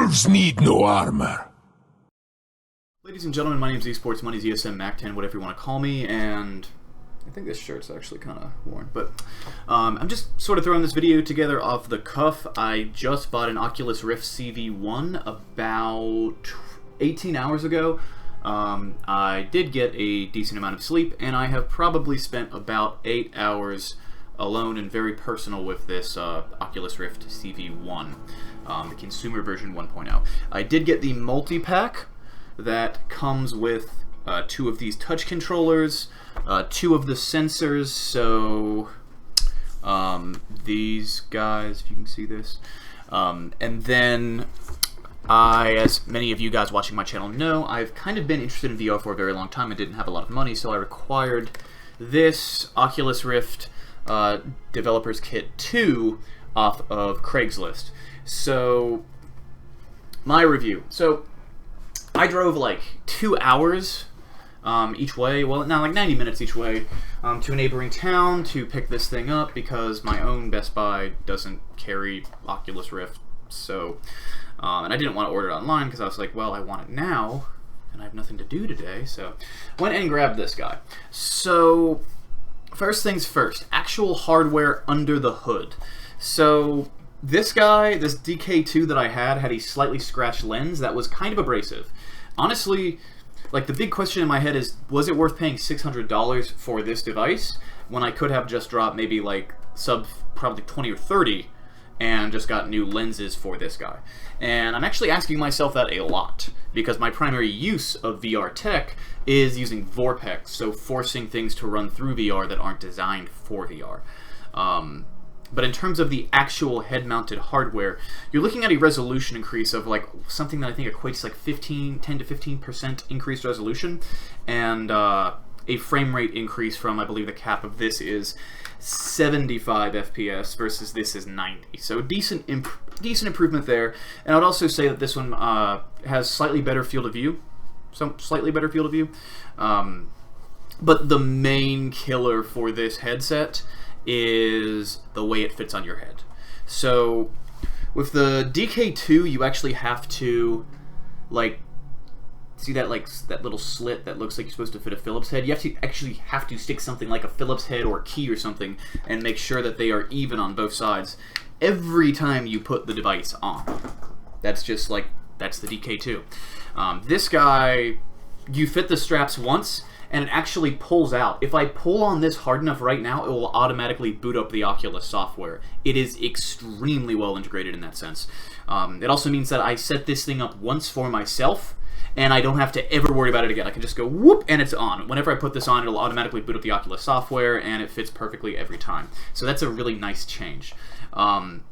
Dwarves need no armor. Ladies and gentlemen, my name is Esports Money's ESM Mac 10, whatever you want to call me, and I think this shirt's actually kind of worn, but I'm just sort of throwing this video together off the cuff. I just bought an Oculus Rift CV1 about 18 hours ago. I did get a decent amount of sleep, and I have probably spent about 8 hours alone and very personal with this Oculus Rift CV1, the consumer version 1.0. I did get the multi-pack that comes with 2 of these touch controllers, 2 of the sensors, so these guys, if you can see this, and then as many of you guys watching my channel know, I've kind of been interested in VR for a very long time and didn't have a lot of money, so I required this Oculus Rift Developers Kit 2 off of Craigslist. So, my review. So, I drove like 2 hours each way, well, now like 90 minutes each way, to a neighboring town to pick this thing up because my own Best Buy doesn't carry Oculus Rift, so, and I didn't want to order it online because I was like, well, I want it now, and I have nothing to do today, so went and grabbed this guy. So, first things first, actual hardware under the hood. So, this guy, this DK2 that I had a slightly scratched lens that was kind of abrasive. Honestly, like, the big question in my head is, was it worth paying $600 for this device when I could have just dropped maybe like probably 20 or 30 and just got new lenses for this guy? And I'm actually asking myself that a lot because my primary use of VR tech is using Vorpx, so forcing things to run through VR that aren't designed for VR. But in terms of the actual head-mounted hardware, you're looking at a resolution increase of like something that I think equates like 10 to 15% increased resolution, and a frame rate increase from, I believe the cap of this is 75 FPS versus this is 90. So decent improvement there. And I would also say that this one has slightly better field of view, but the main killer for this headset is the way it fits on your head. So with the DK2, you actually have to, like, see that that little slit that looks like you're supposed to fit a Phillips head? You actually have to stick something like a Phillips head or a key or something and make sure that they are even on both sides every time you put the device on. That's just like, that's the DK2. This guy, you fit the straps once and it actually pulls out. If I pull on this hard enough right now, it will automatically boot up the Oculus software. It is extremely well integrated in that sense. It also means that I set this thing up once for myself, and I don't have to ever worry about it again. I can just go whoop, and it's on. Whenever I put this on, it'll automatically boot up the Oculus software, and it fits perfectly every time. So that's a really nice change. One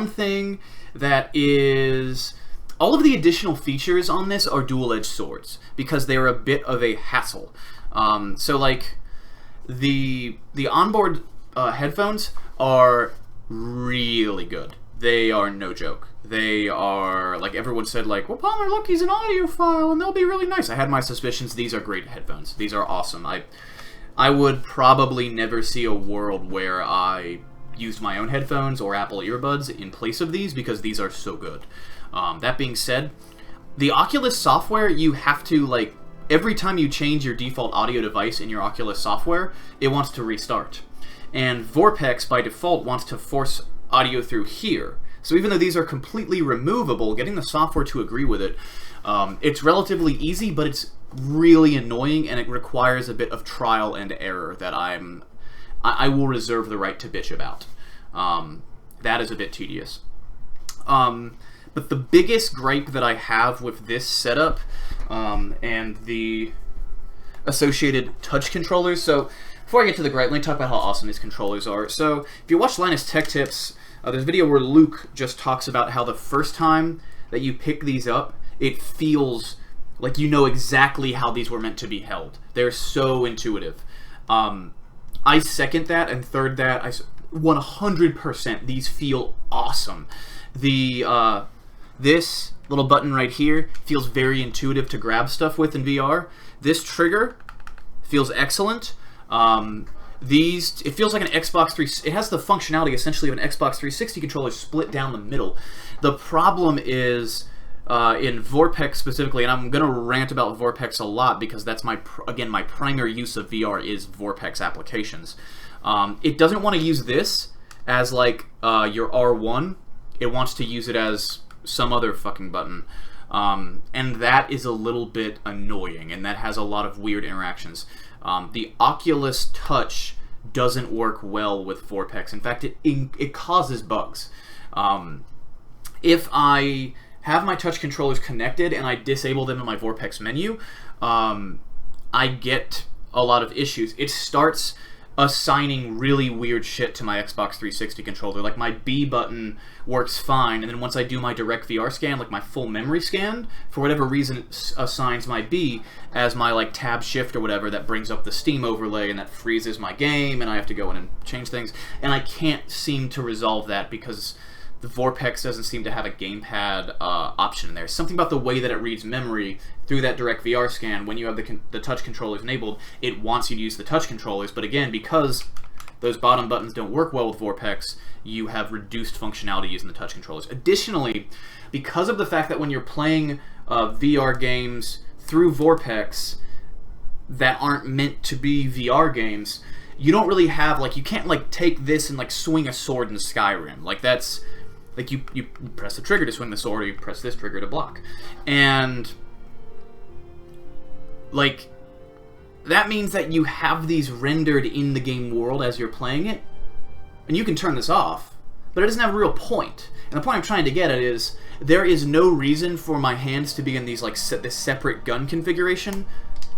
thing that is... all of the additional features on this are dual-edged swords because they are a bit of a hassle. So, like, the onboard headphones are really good. They are no joke. They are, like everyone said, like, well, Palmer, look, he's an audiophile, and they'll be really nice. I had my suspicions. These are great headphones. These are awesome. I would probably never see a world where I used my own headphones or Apple earbuds in place of these because these are so good. That being said, the Oculus software, you have to, like, every time you change your default audio device in your Oculus software, it wants to restart. And Vorpx, by default, wants to force audio through here. So even though these are completely removable, getting the software to agree with it, it's relatively easy, but it's really annoying, and it requires a bit of trial and error that I will reserve the right to bitch about. That is a bit tedious. But the biggest gripe that I have with this setup and the associated touch controllers, so before I get to the gripe, let me talk about how awesome these controllers are. So if you watch Linus Tech Tips, there's a video where Luke just talks about how the first time that you pick these up, it feels like you know exactly how these were meant to be held. They're so intuitive. I second that and third that. 100%, these feel awesome. This little button right here feels very intuitive to grab stuff with in VR. This trigger feels excellent. it feels like an Xbox 3. It has the functionality essentially of an Xbox 360 controller split down the middle. The problem is in Vorpx specifically, and I'm gonna rant about Vorpx a lot because that's my primary use of VR is Vorpx applications. It doesn't want to use this as like your R1. It wants to use it as some other fucking button. And that is a little bit annoying, and that has a lot of weird interactions. The Oculus Touch doesn't work well with Vorpx. In fact, it causes bugs. If I have my touch controllers connected and I disable them in my Vorpx menu, I get a lot of issues. It starts assigning really weird shit to my Xbox 360 controller. Like my B button works fine, and then once I do my direct VR scan, like my full memory scan, for whatever reason it assigns my B as my like tab shift or whatever that brings up the Steam overlay, and that freezes my game, and I have to go in and change things. And I can't seem to resolve that because the Vorpx doesn't seem to have a gamepad option in there. Something about the way that it reads memory through that direct VR scan, when you have the touch controllers enabled, it wants you to use the touch controllers, but again, because those bottom buttons don't work well with Vorpx, you have reduced functionality using the touch controllers. Additionally, because of the fact that when you're playing VR games through Vorpx that aren't meant to be VR games, you don't really have, like, you can't, like, take this and, like, swing a sword in Skyrim. Like, that's, like, you press the trigger to swing the sword, or you press this trigger to block. And, like, that means that you have these rendered in the game world as you're playing it, and you can turn this off, but it doesn't have a real point. And the point I'm trying to get at is, there is no reason for my hands to be in these, like, this separate gun configuration,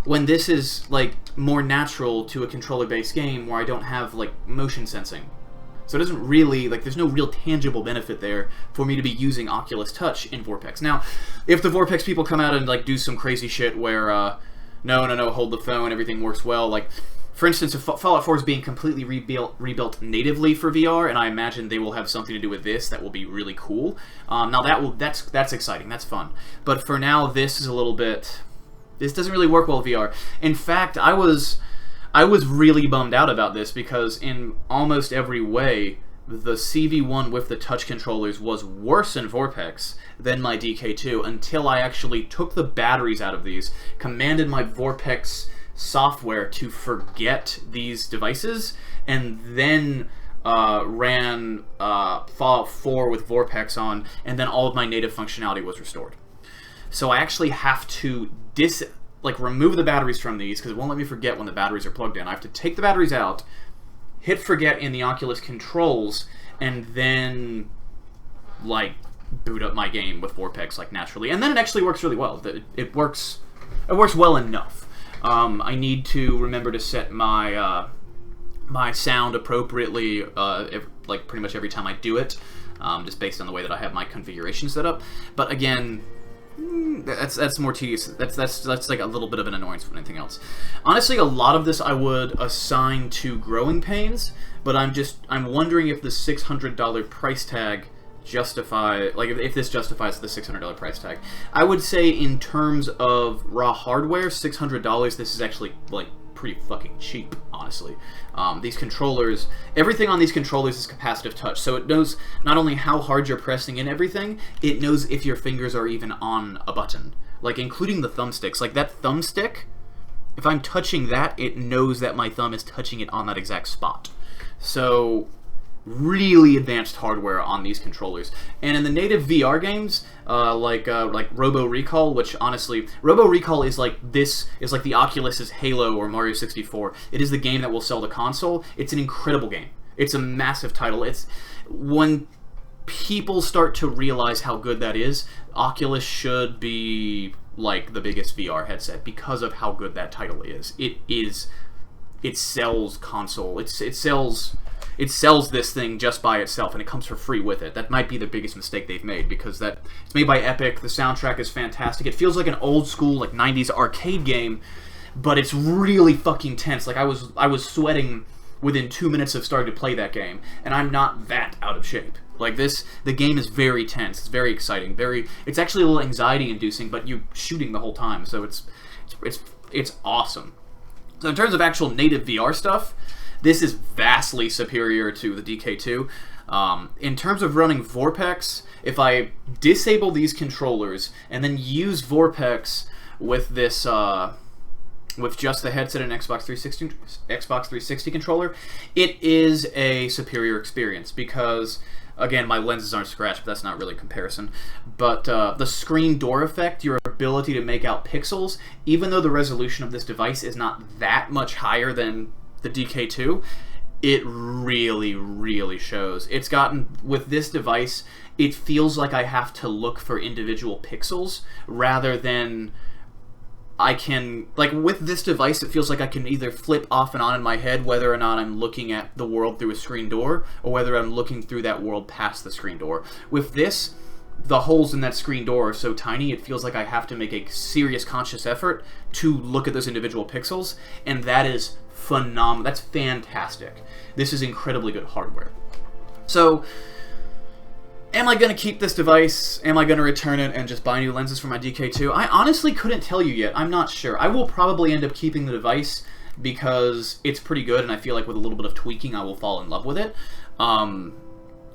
when this is, like, more natural to a controller-based game where I don't have, like, motion sensing. So it doesn't really, like, there's no real tangible benefit there for me to be using Oculus Touch in Vorpx. Now, if the Vorpx people come out and, like, do some crazy shit where, no, hold the phone, everything works well, like, for instance, if Fallout 4 is being completely rebuilt natively for VR, and I imagine they will have something to do with this that will be really cool. Now that's exciting, that's fun. But for now, this is a little bit, this doesn't really work well with VR. In fact, I was really bummed out about this because in almost every way, the CV1 with the touch controllers was worse in Vorpx than my DK2 until I actually took the batteries out of these, commanded my Vorpx software to forget these devices, and then ran Fallout 4 with Vorpx on, and then all of my native functionality was restored. So I actually have to remove the batteries from these because it won't let me forget when the batteries are plugged in. I have to take the batteries out, hit forget in the Oculus controls, and then, like, boot up my game with Vorpx, like, naturally. And then it actually works really well. It works well enough. I need to remember to set my my sound appropriately, like, pretty much every time I do it, just based on the way that I have my configuration set up. But again, that's more tedious. That's like a little bit of an annoyance than anything else. Honestly, a lot of this I would assign to growing pains, but I'm wondering if the $600 price tag if this justifies the $600 price tag. I would say in terms of raw hardware, $600, this is actually, like, pretty fucking cheap, honestly. These controllers, everything on these controllers is capacitive touch, so it knows not only how hard you're pressing in everything, it knows if your fingers are even on a button, like, including the thumbsticks. Like, that thumbstick, if I'm touching that, it knows that my thumb is touching it on that exact spot. So, really advanced hardware on these controllers. And in the native VR games, like Robo Recall, which honestly, Robo Recall is like the Oculus's Halo or Mario 64. It is the game that will sell the console. It's an incredible game. It's a massive title. It's when people start to realize how good that is, Oculus should be like the biggest VR headset because of how good that title is. It sells console. It sells this thing just by itself, and it comes for free with it. That might be the biggest mistake they've made, because it's made by Epic. The soundtrack is fantastic. It feels like an old school, like, 90s arcade game, but it's really fucking tense. Like, I was sweating within 2 minutes of starting to play that game, and I'm not that out of shape. Like, the game is very tense. It's very exciting. It's actually a little anxiety-inducing, but you're shooting the whole time, so it's awesome. So in terms of actual native VR stuff, This is vastly superior to the DK2. In terms of running Vorpx, if I disable these controllers and then use Vorpx with this, with just the headset and Xbox 360 controller, it is a superior experience because, again, my lenses aren't scratched, but that's not really a comparison. But the screen door effect, your ability to make out pixels, even though the resolution of this device is not that much higher than the DK2, it really, really shows. It's gotten, with this device, it feels like I have to look for individual pixels rather than I can, like with this device, it feels like I can either flip off and on in my head whether or not I'm looking at the world through a screen door or whether I'm looking through that world past the screen door. With this, the holes in that screen door are so tiny, it feels like I have to make a serious conscious effort to look at those individual pixels, and that is phenomenal. That's fantastic. This is incredibly good hardware. So, am I going to keep this device? Am I going to return it and just buy new lenses for my DK2? I honestly couldn't tell you yet. I'm not sure. I will probably end up keeping the device because it's pretty good, and I feel like with a little bit of tweaking, I will fall in love with it.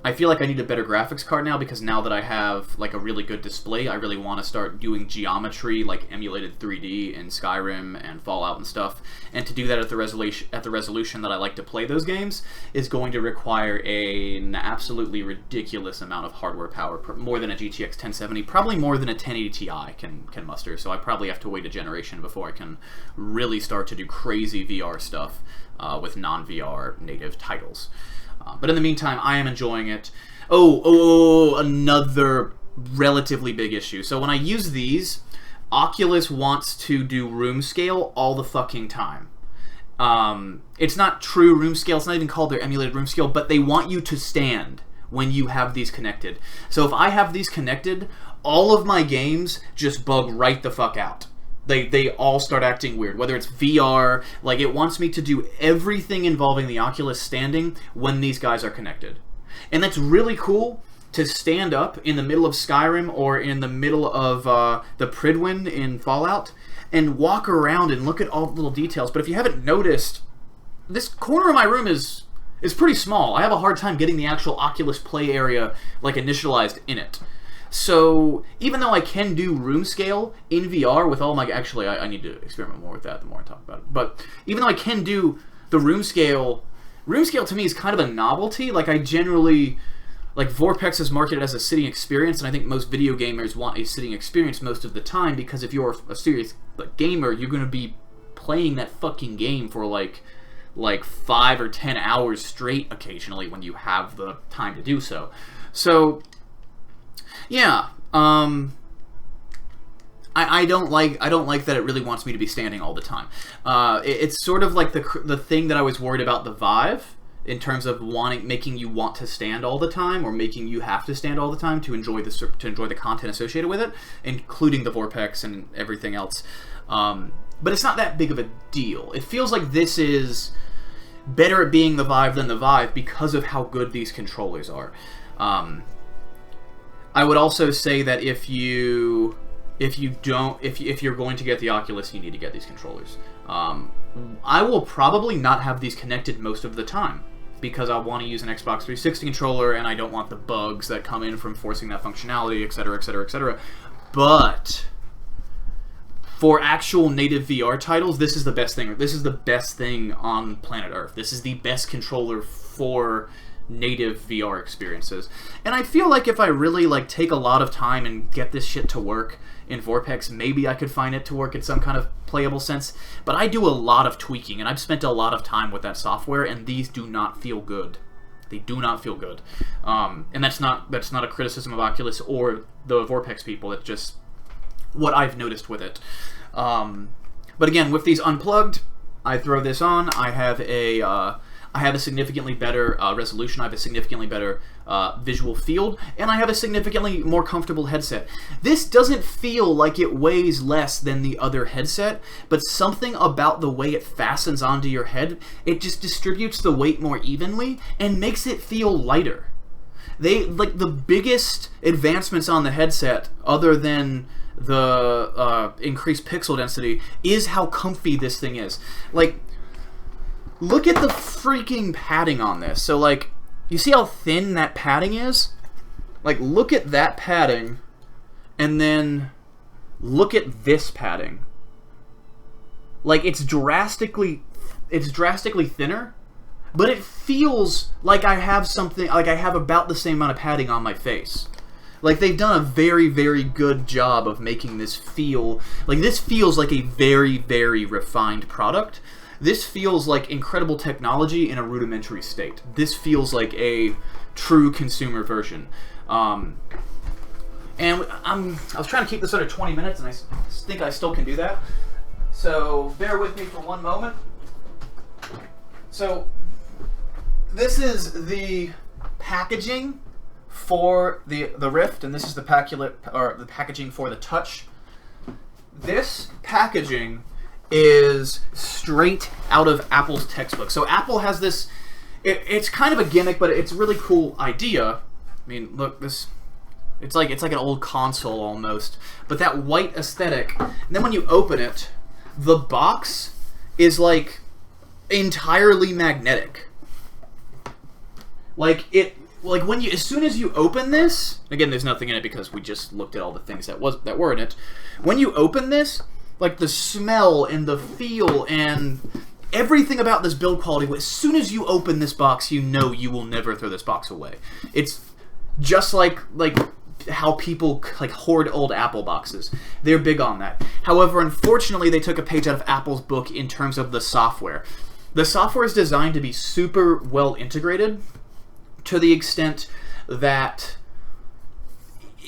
I feel like I need a better graphics card now because now that I have like a really good display, I really want to start doing geometry like emulated 3D in Skyrim and Fallout and stuff. And to do that at the resolution that I like to play those games is going to require an absolutely ridiculous amount of hardware power, more than a GTX 1070, probably more than a 1080 Ti can muster. So I probably have to wait a generation before I can really start to do crazy VR stuff with non-VR native titles. But in the meantime, I am enjoying it. Another relatively big issue. So when I use these, Oculus wants to do room scale all the fucking time. It's not true room scale. It's not even called their emulated room scale, but they want you to stand when you have these connected. So if I have these connected, all of my games just bug right the fuck out. They all start acting weird, whether it's VR, like it wants me to do everything involving the Oculus standing when these guys are connected. And that's really cool to stand up in the middle of Skyrim or in the middle of the Pridwin in Fallout and walk around and look at all the little details. But if you haven't noticed, this corner of my room is pretty small. I have a hard time getting the actual Oculus Play area like initialized in it. So, even though I can do room scale in VR with all my... Actually, I need to experiment more with that the more I talk about it. But even though I can do the room scale to me is kind of a novelty. Like, I generally... Like, Vorpx is marketed as a sitting experience, and I think most video gamers want a sitting experience most of the time, because if you're a serious gamer, you're going to be playing that fucking game for, like 5 or 10 hours straight occasionally when you have the time to do so. So... yeah, I don't like that it really wants me to be standing all the time. It's sort of like the thing that I was worried about the Vive in terms of making you want to stand all the time, or making you have to stand all the time to enjoy the content associated with it, including the Vorpx and everything else. But it's not that big of a deal. It feels like this is better at being the Vive than the Vive because of how good these controllers are. I would also say that if you're going to get the Oculus, you need to get these controllers. I will probably not have these connected most of the time because I want to use an Xbox 360 controller and I don't want the bugs that come in from forcing that functionality, etc., etc., etc. But for actual native VR titles, this is the best thing. This is the best thing on planet Earth. This is the best controller for native VR experiences. And I feel like if I really take a lot of time and get this shit to work in Vorpx, maybe I could find it to work in some kind of playable sense. But I do a lot of tweaking, and I've spent a lot of time with that software, and these do not feel good. They do not feel good. And that's not a criticism of Oculus or the Vorpx people. It's just what I've noticed with it. But again, with these unplugged, I throw this on. I have a significantly better resolution, I have a significantly better visual field, and I have a significantly more comfortable headset. This doesn't feel like it weighs less than the other headset, but something about the way it fastens onto your head, it just distributes the weight more evenly and makes it feel lighter. The biggest advancements on the headset, other than the increased pixel density, is how comfy this thing is. look at the freaking padding on this. So, like, you see how thin that padding is? Like, look at that padding, and then look at this padding. Like, it's drastically thinner, but it feels like I have something, like I have about the same amount of padding on my face. Like, they've done a very, very good job of making this feel, like, this feels like a very, very refined product. This feels like incredible technology in a rudimentary state. This feels like a true consumer version. And I was trying to keep this under 20 minutes, and I think I still can do that. So bear with me for one moment. So this is the packaging for the Rift, and this is the packaging for the Touch. This packaging is straight out of Apple's textbook. So Apple has this. It's kind of a gimmick, but it's a really cool idea. I mean, look, this. It's like an old console almost, but that white aesthetic. And then when you open it, the box is like entirely magnetic. Like when you, as soon as you open this, again, there's nothing in it because we just looked at all the things that were in it. When you open this, like the smell and the feel and everything about this build quality, as soon as you open this box, you know you will never throw this box away. It's just like how people like hoard old Apple boxes. They're big on that. However, unfortunately, they took a page out of Apple's book in terms of the software. The software is designed to be super well integrated to the extent that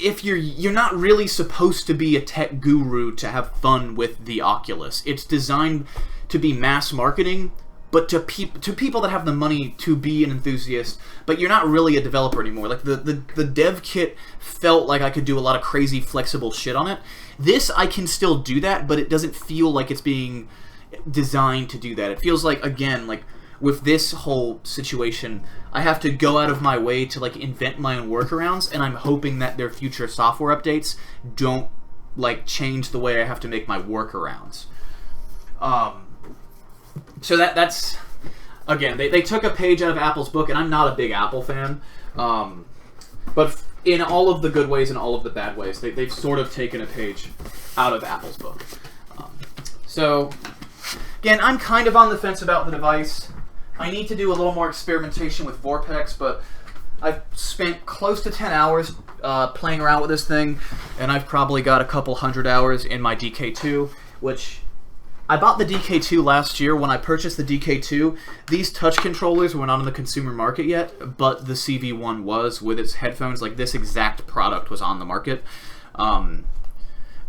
if you're not really supposed to be a tech guru to have fun with the Oculus. It's designed to be mass marketing, but to people that have the money to be an enthusiast, but you're not really a developer anymore. Like the dev kit felt like I could do a lot of crazy flexible shit on it. This, I can still do that, but it doesn't feel like it's being designed to do that. It feels like, again, like with this whole situation, I have to go out of my way to like invent my own workarounds, and I'm hoping that their future software updates don't like change the way I have to make my workarounds. So that's again, they took a page out of Apple's book, and I'm not a big Apple fan, but in all of the good ways and all of the bad ways, they've sort of taken a page out of Apple's book. So again, I'm kind of on the fence about the device. I need to do a little more experimentation with Vorpx, but I've spent close to 10 hours playing around with this thing, and I've probably got a couple hundred hours in my DK2, which I bought the DK2 last year. When I purchased the DK2, these touch controllers were not on the consumer market yet, but the CV1 was with its headphones. Like, this exact product was on the market.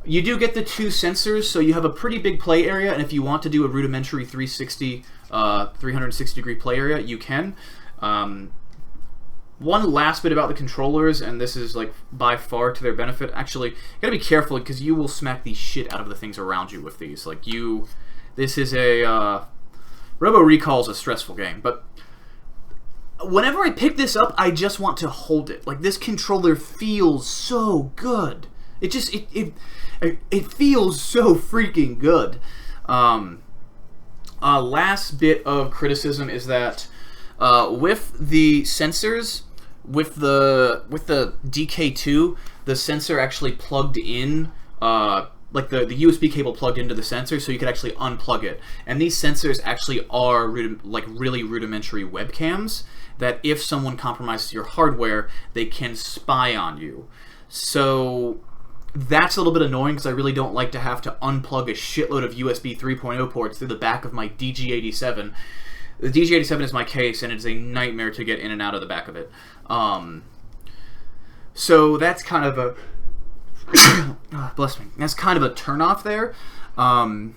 You do get the two sensors, so you have a pretty big play area, and if you want to do a rudimentary 360 degree play area, you can. One last bit about the controllers, and this is like by far to their benefit. Actually, you gotta be careful because you will smack the shit out of the things around you with these. Like this is a Robo Recall is a stressful game, but whenever I pick this up, I just want to hold it. Like, this controller feels so good. It just it feels so freaking good. Last bit of criticism is that with the sensors, with the DK2, the sensor actually plugged in, like the USB cable plugged into the sensor, so you could actually unplug it. And these sensors actually are like really rudimentary webcams that if someone compromises your hardware, they can spy on you. So that's a little bit annoying because I really don't like to have to unplug a shitload of USB 3.0 ports through the back of my DG87. The DG87 is my case, and it's a nightmare to get in and out of the back of it. So that's kind of a bless me. That's kind of a turnoff there. And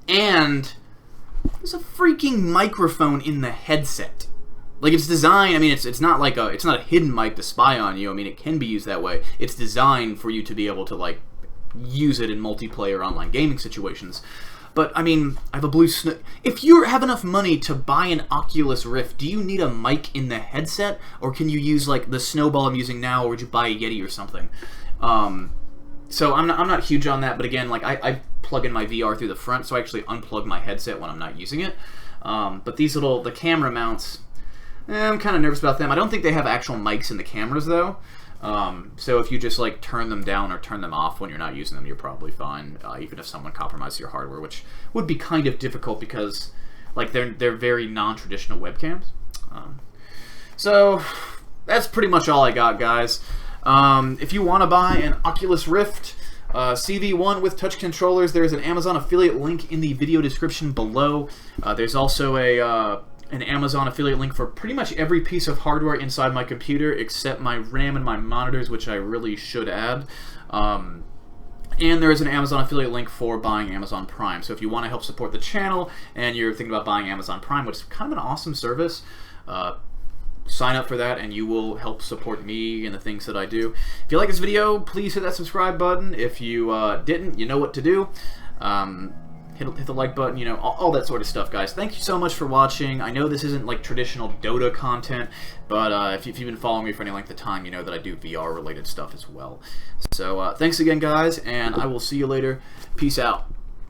there's a freaking microphone in the headset. Like, it's designed, I mean, it's not like it's not a hidden mic to spy on you. I mean, it can be used that way. It's designed for you to be able to, like, use it in multiplayer online gaming situations. But, I mean, I have a blue if you have enough money to buy an Oculus Rift, do you need a mic in the headset? Or can you use, like, the Snowball I'm using now, or would you buy a Yeti or something? So I'm not huge on that, but again, like, I plug in my VR through the front, so I actually unplug my headset when I'm not using it. But these the camera mounts, I'm kind of nervous about them. I don't think they have actual mics in the cameras though. So if you just like turn them down or turn them off when you're not using them, you're probably fine. Even if someone compromises your hardware, which would be kind of difficult because like they're very non-traditional webcams. So that's pretty much all I got, guys. If you want to buy an Oculus Rift CV1 with touch controllers, there's an Amazon affiliate link in the video description below. There's also an Amazon affiliate link for pretty much every piece of hardware inside my computer except my RAM and my monitors, which I really should add. And there is an Amazon affiliate link for buying Amazon Prime. So if you want to help support the channel and you're thinking about buying Amazon Prime, which is kind of an awesome service, sign up for that and you will help support me and the things that I do. If you like this video, please hit that subscribe button. If you didn't, you know what to do. Hit the like button, you know, all that sort of stuff, guys. Thank you so much for watching. I know this isn't like traditional Dota content, but if you've been following me for any length of time, you know that I do VR related stuff as well. So thanks again, guys, and I will see you later. Peace out.